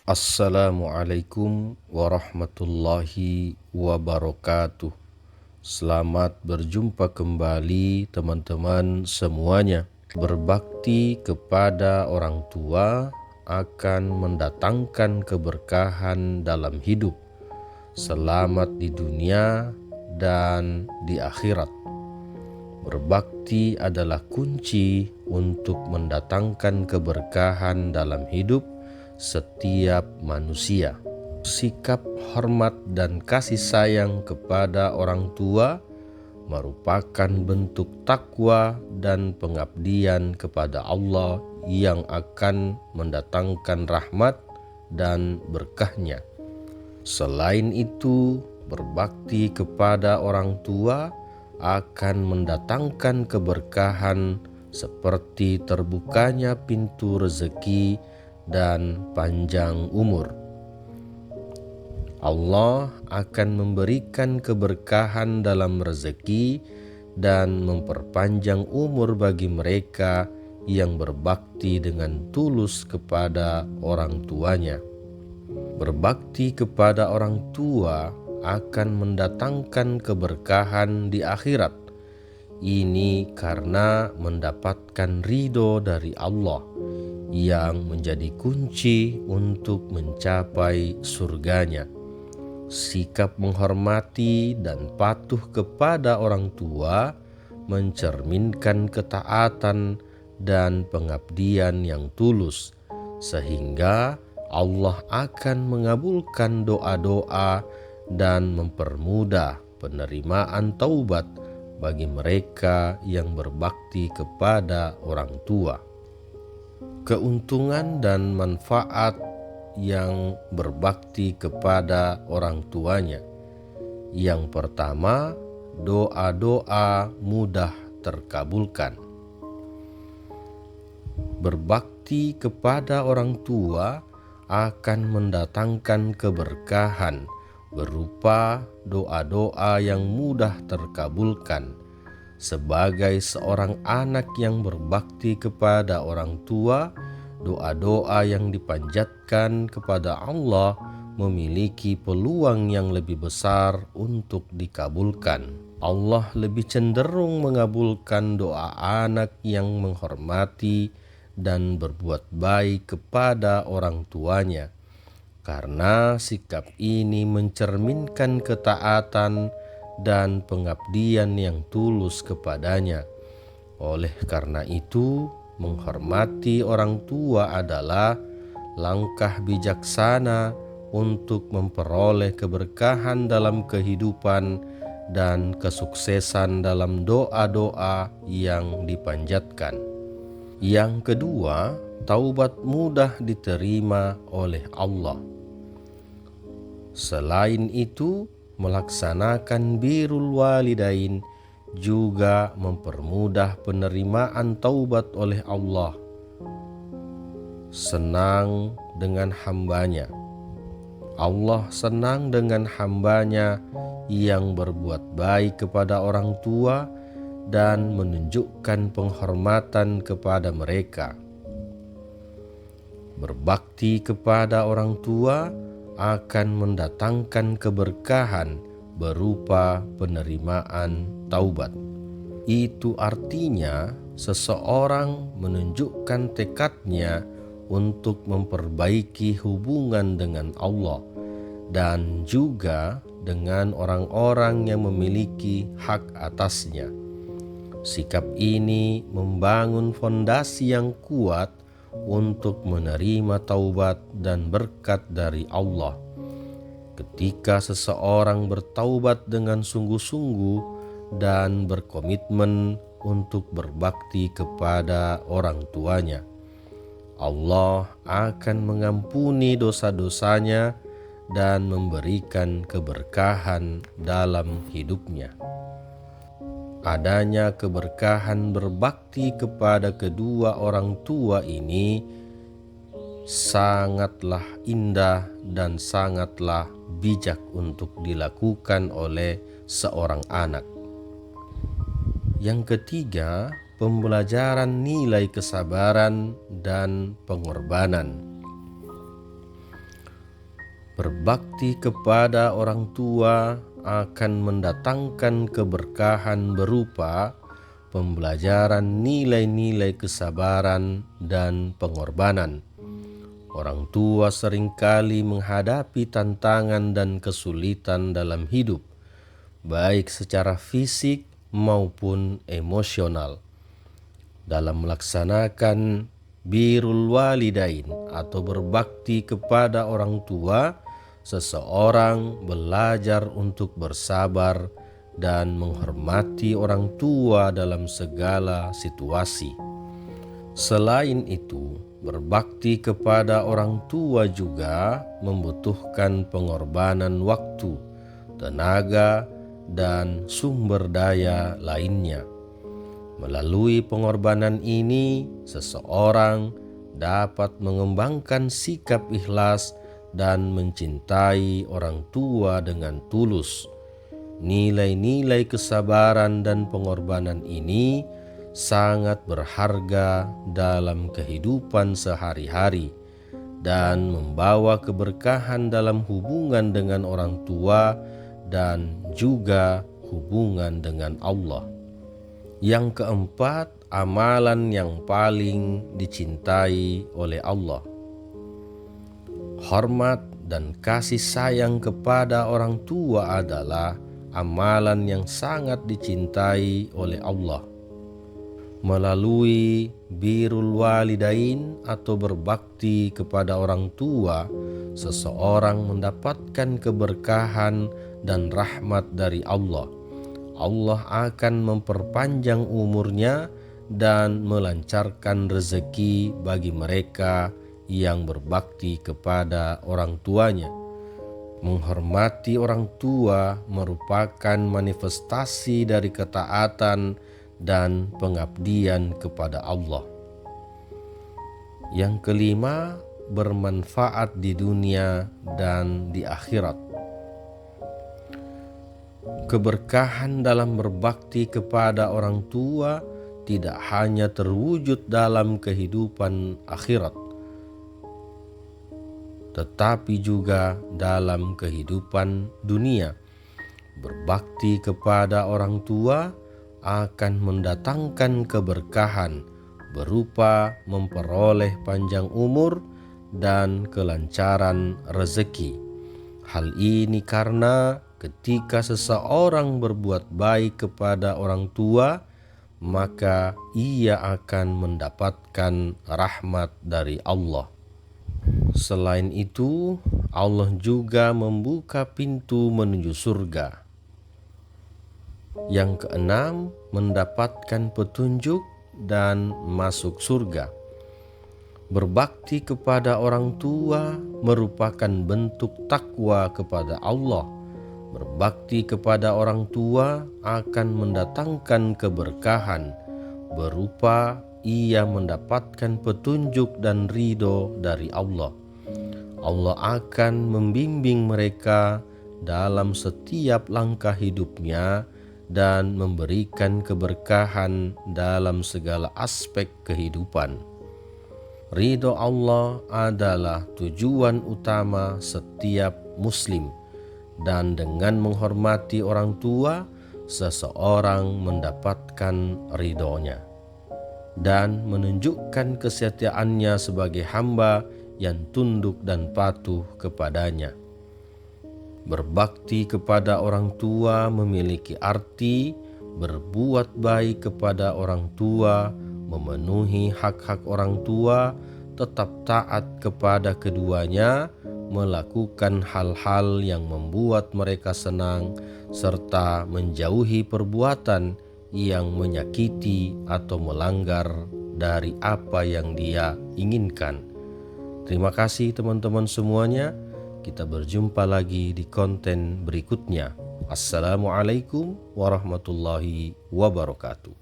Assalamualaikum warahmatullahi wabarakatuh. Selamat berjumpa kembali teman-teman semuanya. Berbakti kepada orang tua akan mendatangkan keberkahan dalam hidup, selamat di dunia dan di akhirat. Berbakti adalah kunci untuk mendatangkan keberkahan dalam hidup setiap manusia. Sikap hormat dan kasih sayang kepada orang tua merupakan bentuk takwa dan pengabdian kepada Allah yang akan mendatangkan rahmat dan berkahnya. Selain itu, berbakti kepada orang tua akan mendatangkan keberkahan seperti terbukanya pintu rezeki dan panjang umur. Allah akan memberikan keberkahan dalam rezeki dan memperpanjang umur bagi mereka yang berbakti dengan tulus kepada orang tuanya. Berbakti kepada orang tua akan mendatangkan keberkahan di akhirat. Ini karena mendapatkan ridho dari Allah yang menjadi kunci untuk mencapai surganya. Sikap menghormati dan patuh kepada orang tua mencerminkan ketaatan dan pengabdian yang tulus, sehingga Allah akan mengabulkan doa-doa dan mempermudah penerimaan taubat bagi mereka yang berbakti kepada orang tua. Keuntungan dan manfaat yang berbakti kepada orang tuanya. Yang pertama, doa-doa mudah terkabulkan. Berbakti kepada orang tua akan mendatangkan keberkahan berupa doa-doa yang mudah terkabulkan. Sebagai seorang anak yang berbakti kepada orang tua, doa-doa yang dipanjatkan kepada Allah memiliki peluang yang lebih besar untuk dikabulkan. Allah lebih cenderung mengabulkan doa anak yang menghormati dan berbuat baik kepada orang tuanya, karena sikap ini mencerminkan ketaatan dan pengabdian yang tulus kepadanya. Oleh karena itu, menghormati orang tua adalah langkah bijaksana untuk memperoleh keberkahan dalam kehidupan dan kesuksesan dalam doa-doa yang dipanjatkan. Yang kedua, taubat mudah diterima oleh Allah. Selain itu, melaksanakan birrul walidain juga mempermudah penerimaan taubat oleh Allah. Senang dengan hambanya. Allah senang dengan hambanya yang berbuat baik kepada orang tua dan menunjukkan penghormatan kepada mereka. Berbakti kepada orang tua akan mendatangkan keberkahan berupa penerimaan taubat. Itu artinya seseorang menunjukkan tekadnya untuk memperbaiki hubungan dengan Allah dan juga dengan orang-orang yang memiliki hak atasnya. Sikap ini membangun fondasi yang kuat untuk menerima taubat dan berkat dari Allah. Ketika seseorang bertaubat dengan sungguh-sungguh dan berkomitmen untuk berbakti kepada orang tuanya, Allah akan mengampuni dosa-dosanya dan memberikan keberkahan dalam hidupnya. Adanya keberkahan berbakti kepada kedua orang tua ini sangatlah indah dan sangatlah bijak untuk dilakukan oleh seorang anak. Yang ketiga, pembelajaran nilai kesabaran dan pengorbanan. Berbakti kepada orang tua akan mendatangkan keberkahan berupa pembelajaran nilai-nilai kesabaran dan pengorbanan. Orang tua seringkali menghadapi tantangan dan kesulitan dalam hidup, baik secara fisik maupun emosional. Dalam melaksanakan birrul walidain atau berbakti kepada orang tua, seseorang belajar untuk bersabar dan menghormati orang tua dalam segala situasi. Selain itu, berbakti kepada orang tua juga membutuhkan pengorbanan waktu, tenaga, dan sumber daya lainnya. Melalui pengorbanan ini, seseorang dapat mengembangkan sikap ikhlas dan mencintai orang tua dengan tulus. Nilai-nilai kesabaran dan pengorbanan ini sangat berharga dalam kehidupan sehari-hari dan membawa keberkahan dalam hubungan dengan orang tua dan juga hubungan dengan Allah. Yang keempat, amalan yang paling dicintai oleh Allah. Hormat dan kasih sayang kepada orang tua adalah amalan yang sangat dicintai oleh Allah. Melalui birrul walidain atau berbakti kepada orang tua, seseorang mendapatkan keberkahan dan rahmat dari Allah. Allah akan memperpanjang umurnya dan melancarkan rezeki bagi mereka yang berbakti kepada orang tuanya. Menghormati orang tua merupakan manifestasi dari ketaatan dan pengabdian kepada Allah. Yang kelima, bermanfaat di dunia dan di akhirat. Keberkahan dalam berbakti kepada orang tua tidak hanya terwujud dalam kehidupan akhirat, tetapi juga dalam kehidupan dunia. Berbakti kepada orang tua akan mendatangkan keberkahan berupa memperoleh panjang umur dan kelancaran rezeki. Hal ini karena ketika seseorang berbuat baik kepada orang tua, maka ia akan mendapatkan rahmat dari Allah. Selain itu, Allah juga membuka pintu menuju surga. Yang keenam, mendapatkan petunjuk dan masuk surga. Berbakti kepada orang tua merupakan bentuk takwa kepada Allah. Berbakti kepada orang tua akan mendatangkan keberkahan berupa ia mendapatkan petunjuk dan ridho dari Allah. Allah akan membimbing mereka dalam setiap langkah hidupnya dan memberikan keberkahan dalam segala aspek kehidupan. Ridho Allah adalah tujuan utama setiap muslim. Dan dengan menghormati orang tua, seseorang mendapatkan ridhonya dan menunjukkan kesetiaannya sebagai hamba yang tunduk dan patuh kepadanya. Berbakti kepada orang tua memiliki arti berbuat baik kepada orang tua, memenuhi hak-hak orang tua, tetap taat kepada keduanya, melakukan hal-hal yang membuat mereka senang, serta menjauhi perbuatan yang menyakiti atau melanggar dari apa yang dia inginkan. Terima kasih teman-teman semuanya. Kita berjumpa lagi di konten berikutnya. Assalamualaikum warahmatullahi wabarakatuh.